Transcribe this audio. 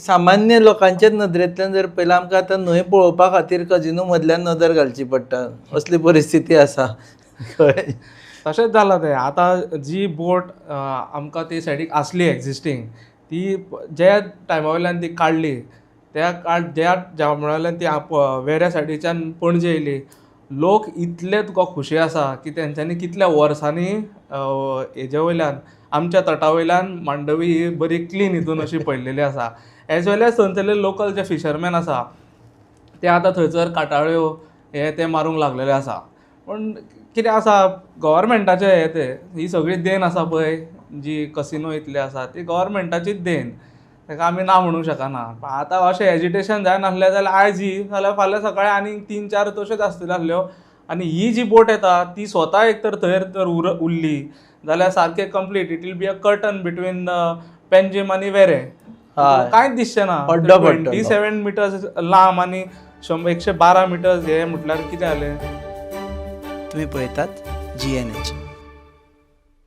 सामान्य लोकांच्या नदरेंतल्यान जर पळयल्यार आमकां आतां न्हंय पळोवपा खातीर कजिनो मदल्यान नदर घालची पडटा, असली परिस्थिती आसा. कळ्ळें? तशेंच जालां तें. आतां जी बोट आमकां ते सायडीक आसली एक्झिस्टींग, ती ज्या टायमा वयल्यान ती काडली, ज्या टायमा वयल्यान ती वेऱ्या सायडीच्यान पणजे येयली, लोक इतले तुका खुशी आसा की तेंच्यांनी कितल्या वर्सांनी हेजे वयल्यान आमच्या तटा वयल्यान मांडवी ही बरी क्लीन हितून अशी पडलेली आसा. एज वेल एज थंयसरले लोकल जे फिशरमॅन आसा ते आतां थंयसर काटाळ्यो हे ते मारूंक लागलेले आसा. पूण कितें आसा, गव्हर्मेंटाचें हें तें, ही सगळी देण आसा पळय जी कसिनो इतली आसा ती गव्हर्मेंटाचीच देण, ताका आमी ना म्हणूंक शकना. आतां अशें एजिटेशन जायनासलें जाल्यार आयज ही जाल्यार फाल्यां सकाळीं आनीक 3-4 तश्योच आसतल्यो आहल्यो. आनी ही जी बोट येता ती स्वता एक तर थंय तर उरली जाल्यार सारकें complete it will be a curtain between Panjim आनी वेरे. कांयच दिसचें ना. 27 मिटर्स लांब आनी 112 मिटर्स हे म्हटल्यार कितें जालें. तुम्ही पळयतात GNH.